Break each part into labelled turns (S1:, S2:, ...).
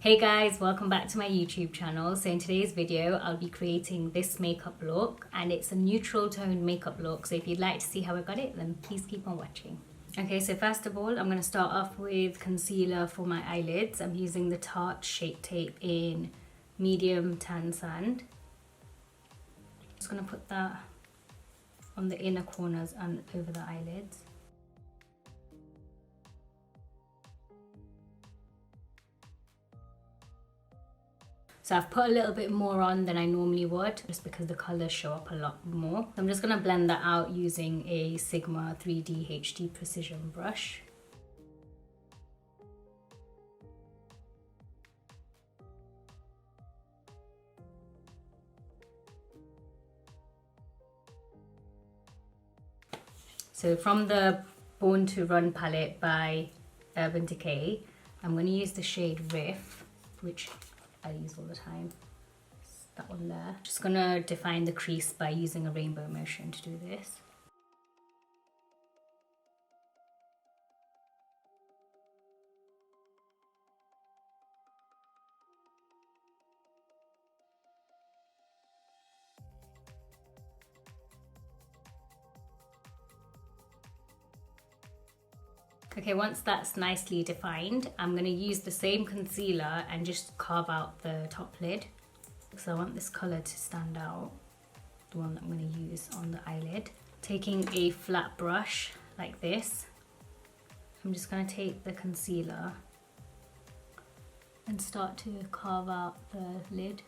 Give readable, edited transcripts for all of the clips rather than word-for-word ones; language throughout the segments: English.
S1: Hey guys, welcome back to my YouTube channel. So in today's video, I'll be creating this makeup look and it's a neutral tone makeup look. So if you'd like to see how I got it, then please keep on watching. Okay, so first of all, I'm going to start off with concealer for my eyelids. I'm using the Tarte Shape Tape in medium tan sand. Just going to put that on the inner corners and over the eyelids. So I've put a little bit more on than I normally would, just because the colours show up a lot more. I'm just going to blend that out using a Sigma 3D HD Precision brush. So from the Born to Run palette by Urban Decay, I'm going to use the shade Riff, which I use all the time. It's that one there. Just gonna define the crease by using a rainbow motion to do this. Okay, once that's nicely defined, I'm going to use the same concealer and just carve out the top lid. So I want this colour to stand out, the one that I'm going to use on the eyelid. Taking a flat brush like this, I'm just going to take the concealer and start to carve out the lid.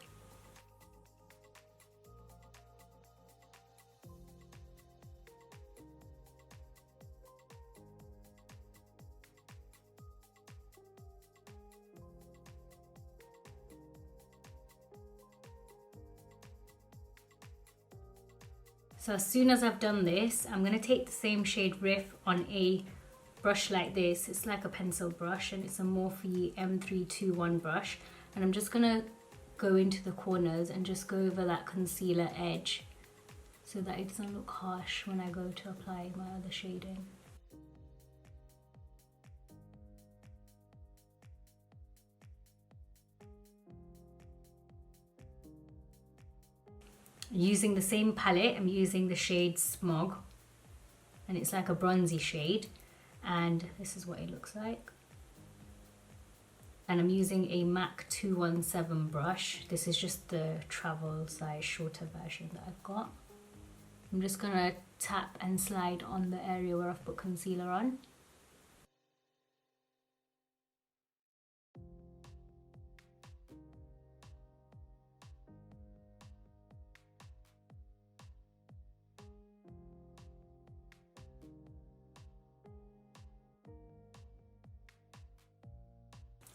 S1: So as soon as I've done this, I'm going to take the same shade Riff on a brush like this. It's like a pencil brush and it's a Morphe M321 brush. And I'm just going to go into the corners and just go over that concealer edge so that it doesn't look harsh when I go to apply my other shading. Using the same palette, I'm using the shade Smog, and it's like a bronzy shade, and this is what it looks like. And I'm using a MAC 217 brush. This is just the travel size shorter version that I've got. I'm just gonna tap and slide on the area where I've put concealer on.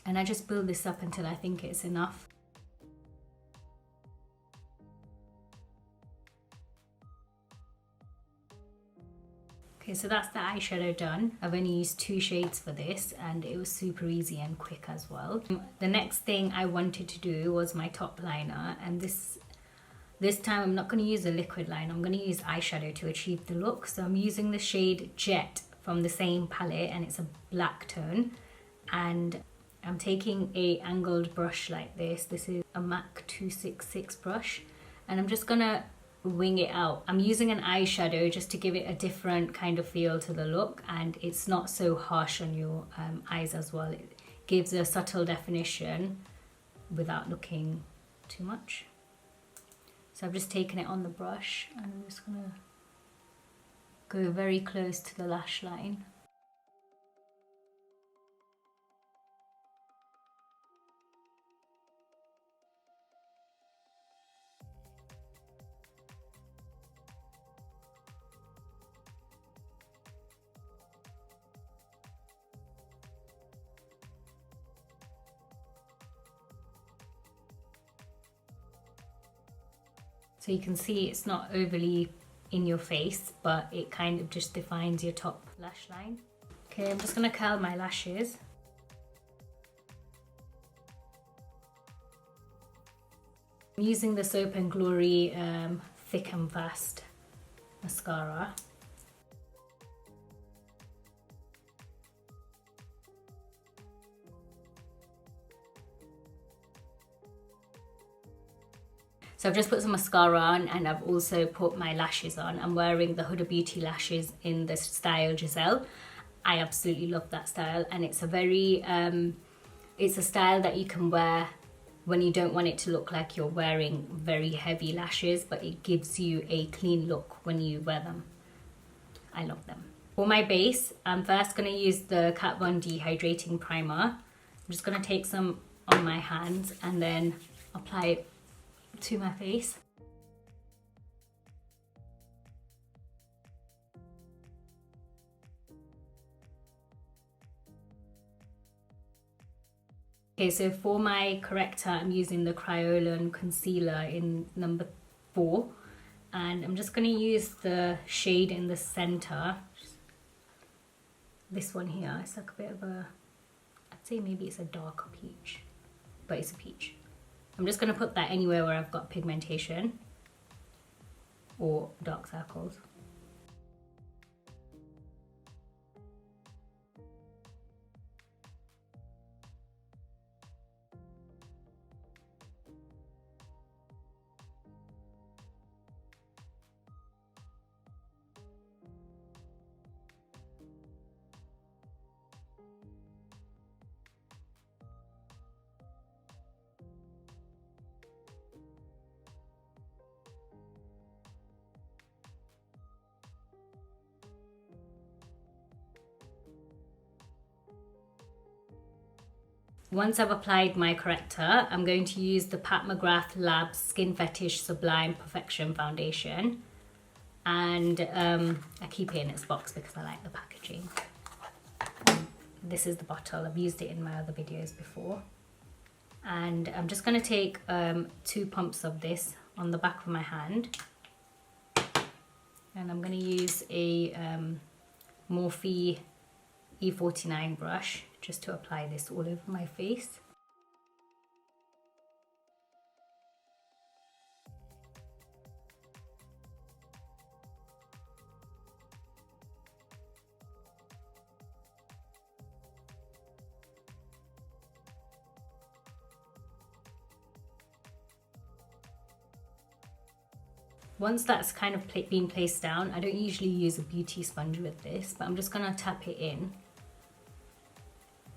S1: And I just build this up until I think it's enough. Okay, so that's the eyeshadow done. I've only used 2 shades for this and it was super easy and quick as well. The next thing I wanted to do was my top liner, and this time I'm not going to use a liquid line, I'm going to use eyeshadow to achieve the look. So I'm using the shade Jet from the same palette and it's a black tone, and I'm taking a angled brush like this. This is a MAC 266 brush, and I'm just gonna wing it out. I'm using an eyeshadow just to give it a different kind of feel to the look, and it's not so harsh on your eyes as well. It gives a subtle definition without looking too much. So I've just taken it on the brush and I'm just gonna go very close to the lash line. So you can see it's not overly in your face, but it kind of just defines your top lash line. Okay, I'm just gonna curl my lashes. I'm using the Soap & Glory Thick and Fast mascara. So I've just put some mascara on, and I've also put my lashes on. I'm wearing the Huda Beauty lashes in the style Giselle. I absolutely love that style, and it's a very, it's a style that you can wear when you don't want it to look like you're wearing very heavy lashes, but it gives you a clean look when you wear them. I love them. For my base, I'm first going to use the Kat Von D Hydrating Primer. I'm just going to take some on my hands and then apply it to my face. Okay, so for my corrector, I'm using the Kryolan concealer in number 4. And I'm just going to use the shade in the center. This one here, it's like a bit of a, I'd say maybe it's a darker peach, but it's a peach. I'm just going to put that anywhere where I've got pigmentation or dark circles. Once I've applied my corrector, I'm going to use the Pat McGrath Labs Skin Fetish Sublime Perfection Foundation. And I keep it in its box because I like the packaging. This is the bottle. I've used it in my other videos before. And I'm just going to take 2 pumps of this on the back of my hand. And I'm going to use a Morphe E49 brush just to apply this all over my face. Once that's kind of been placed down, I don't usually use a beauty sponge with this, but I'm just going to tap it in,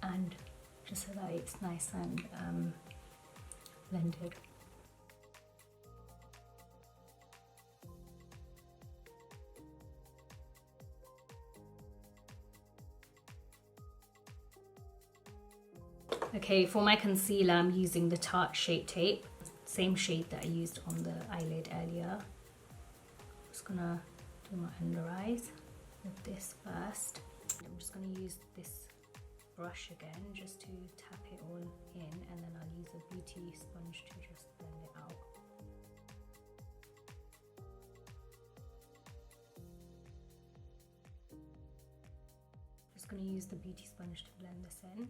S1: and just so that it's nice and blended. Okay, for my concealer, I'm using the Tarte Shape Tape, same shade that I used on the eyelid earlier. Just gonna do my under eyes with this first. I'm just gonna use this brush again just to tap it all in, and then I'll use a beauty sponge to just blend it out. Just gonna use the beauty sponge to blend this in.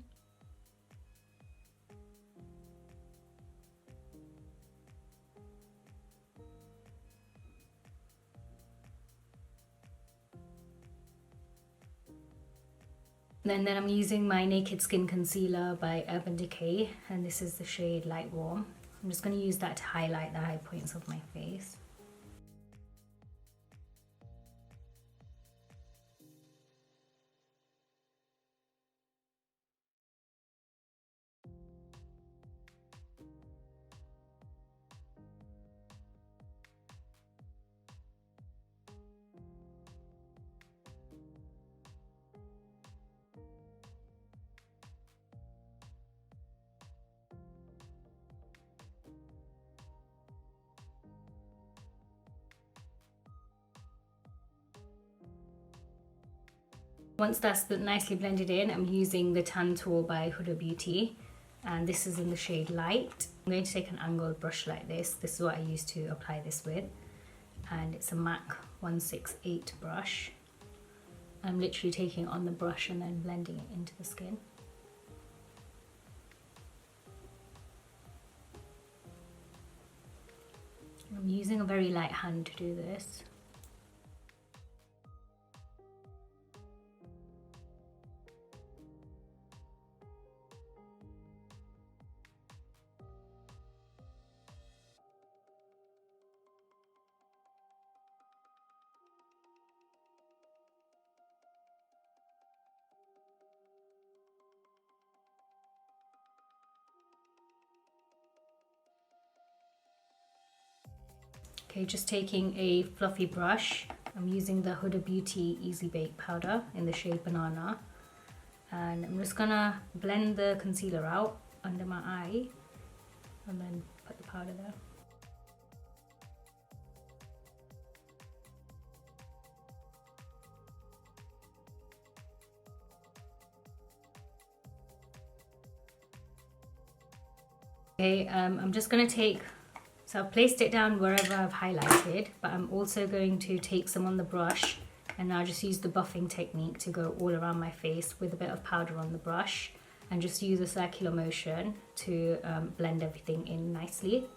S1: And then I'm using my Naked Skin Concealer by Urban Decay, and this is the shade Light Warm. I'm just going to use that to highlight the high points of my face. Once that's nicely blended in, I'm using the Tan Tool by Huda Beauty, and this is in the shade Light. I'm going to take an angled brush like this. This is what I use to apply this with, and it's a MAC 168 brush. I'm literally taking it on the brush and then blending it into the skin. I'm using a very light hand to do this. Okay, just taking a fluffy brush. I'm using the Huda Beauty Easy Bake Powder in the shade Banana. And I'm just gonna blend the concealer out under my eye and then put the powder there. Okay, I'm just gonna take, so I've placed it down wherever I've highlighted, but I'm also going to take some on the brush and now just use the buffing technique to go all around my face with a bit of powder on the brush and just use a circular motion to blend everything in nicely.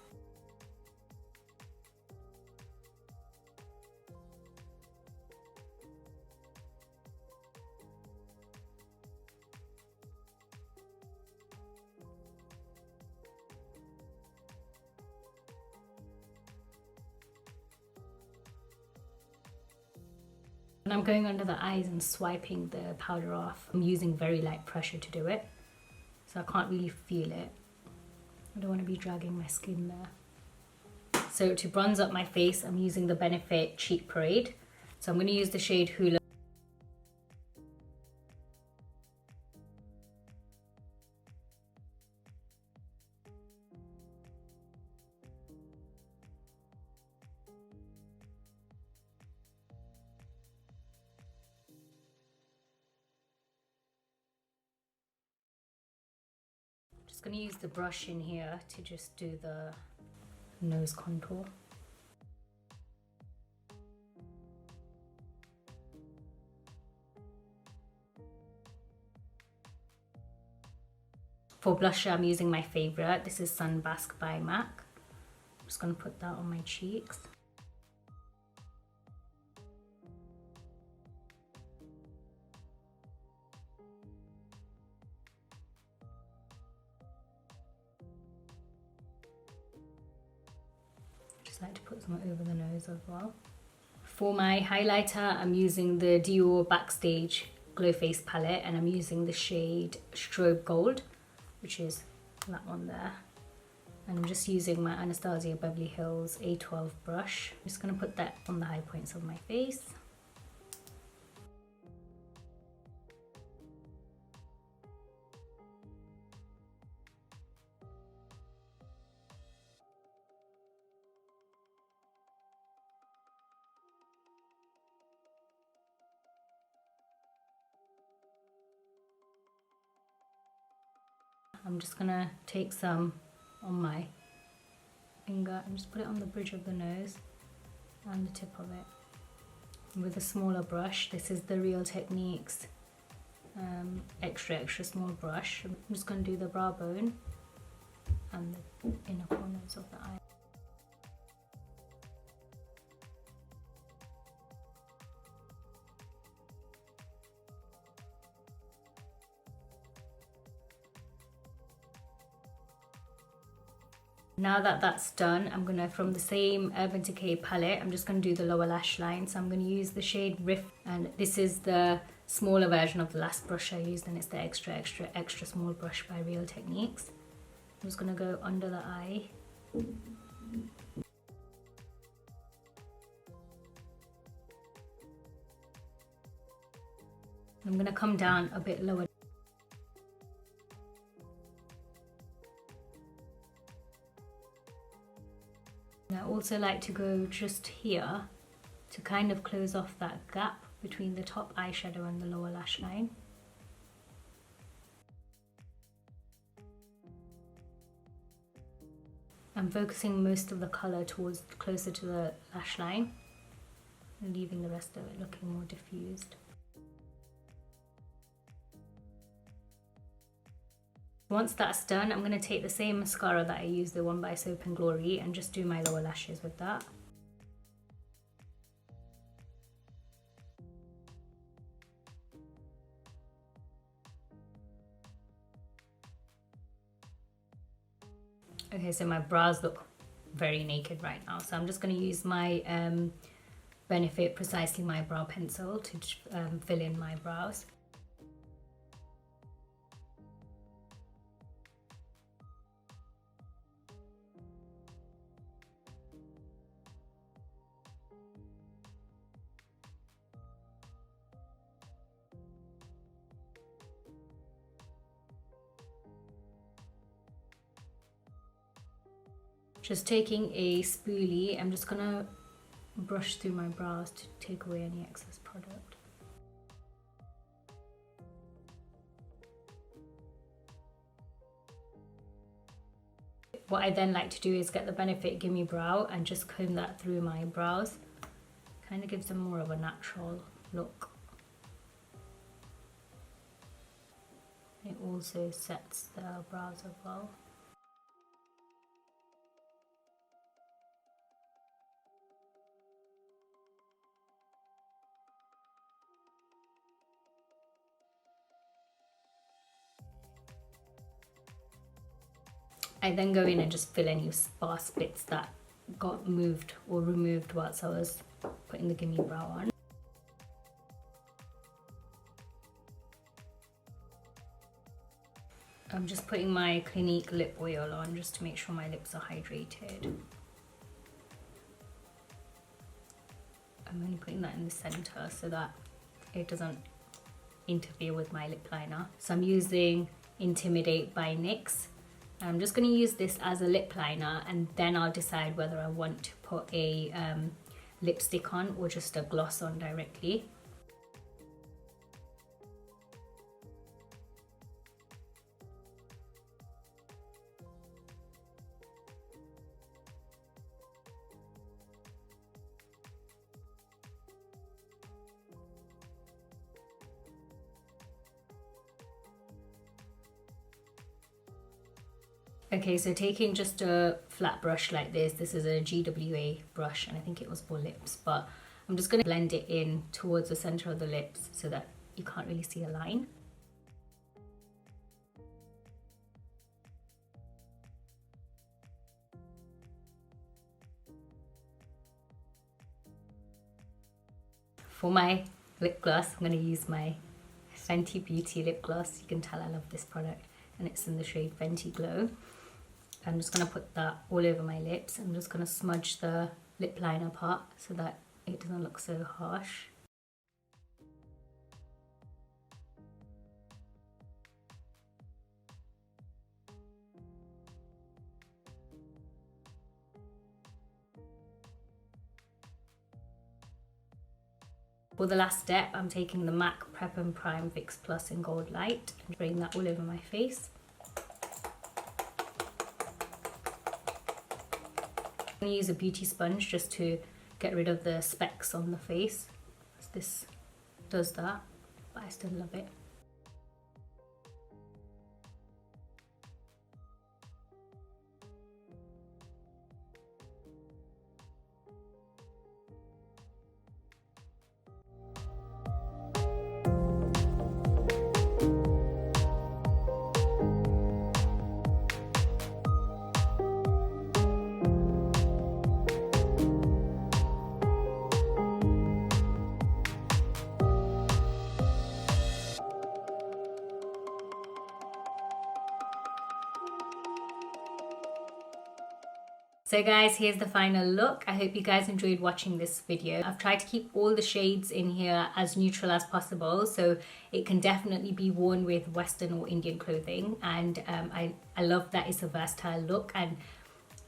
S1: And I'm going under the eyes and swiping the powder off. I'm using very light pressure to do it, so I can't really feel it. I don't want to be dragging my skin there. So to bronze up my face, I'm using the Benefit Cheek Parade. So I'm going to use the shade Hula. Just going to use the brush in here to just do the nose contour. For blusher, I'm using my favorite. This is Sunbask by MAC. I'm just going to put that on my cheeks. Just like to put some over the nose as well. For my highlighter, I'm using the Dior Backstage Glow Face palette, and I'm using the shade Strobe Gold, which is that one there. And I'm just using my Anastasia Beverly Hills A12 brush. I'm just going to put that on the high points of my face. I'm just gonna take some on my finger and just put it on the bridge of the nose and the tip of it. And with a smaller brush, this is the Real Techniques extra small brush. I'm just gonna do the brow bone and the inner corners of the eye. Now that that's done, I'm gonna, from the same Urban Decay palette, I'm just gonna do the lower lash line. So I'm gonna use the shade Rift, and this is the smaller version of the last brush I used, and it's the extra small brush by Real Techniques. I'm just gonna go under the eye. I'm gonna come down a bit lower. And I also like to go just here to kind of close off that gap between the top eyeshadow and the lower lash line. I'm focusing most of the colour towards closer to the lash line and leaving the rest of it looking more diffused. Once that's done, I'm going to take the same mascara that I used, the one by Soap and Glory, and just do my lower lashes with that. Okay, so my brows look very naked right now, so I'm just going to use my Benefit Precisely My Brow Pencil to fill in my brows. Just taking a spoolie, I'm just gonna brush through my brows to take away any excess product. What I then like to do is get the Benefit Gimme Brow and just comb that through my brows. Kind of gives them more of a natural look. It also sets the brows as well. I then go in and just fill any sparse bits that got moved or removed whilst I was putting the Gimme Brow on. I'm just putting my Clinique lip oil on just to make sure my lips are hydrated. I'm only putting that in the center so that it doesn't interfere with my lip liner. So I'm using Intimidate by NYX. I'm just going to use this as a lip liner, and then I'll decide whether I want to put a lipstick on or just a gloss on directly. Okay, so taking just a flat brush like this is a GWA brush, and I think it was for lips, but I'm just going to blend it in towards the center of the lips so that you can't really see a line. For my lip gloss, I'm going to use my Fenty Beauty lip gloss. You can tell I love this product, and it's in the shade Fenty Glow. I'm just going to put that all over my lips. I'm just going to smudge the lip liner part so that it doesn't look so harsh. For the last step, I'm taking the MAC Prep and Prime Fix Plus in Gold Light and bring that all over my face. I'm going to use a beauty sponge just to get rid of the specks on the face. This does that, but I still love it. So guys, here's the final look. I hope you guys enjoyed watching this video. I've tried to keep all the shades in here as neutral as possible, so it can definitely be worn with Western or Indian clothing. And I love that it's a versatile look, and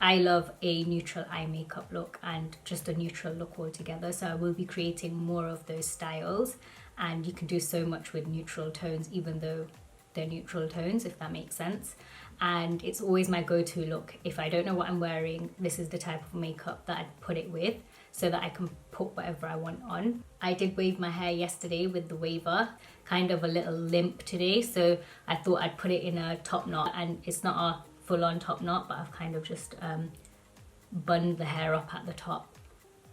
S1: I love a neutral eye makeup look and just a neutral look altogether. So I will be creating more of those styles, and you can do so much with neutral tones, even though they're neutral tones, if that makes sense. And it's always my go-to look. If I don't know what I'm wearing, this is the type of makeup that I'd put it with so that I can put whatever I want on. I did wave my hair yesterday with the waver, kind of a little limp today, so I thought I'd put it in a top knot, and it's not a full-on top knot, but I've kind of just bunned the hair up at the top.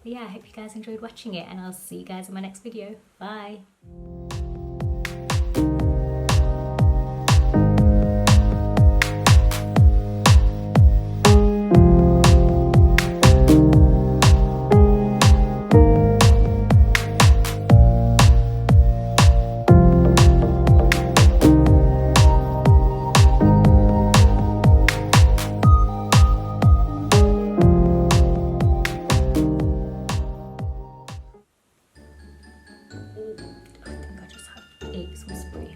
S1: But yeah, I hope you guys enjoyed watching it, and I'll see you guys in my next video. Bye! I think I just had ate some spray.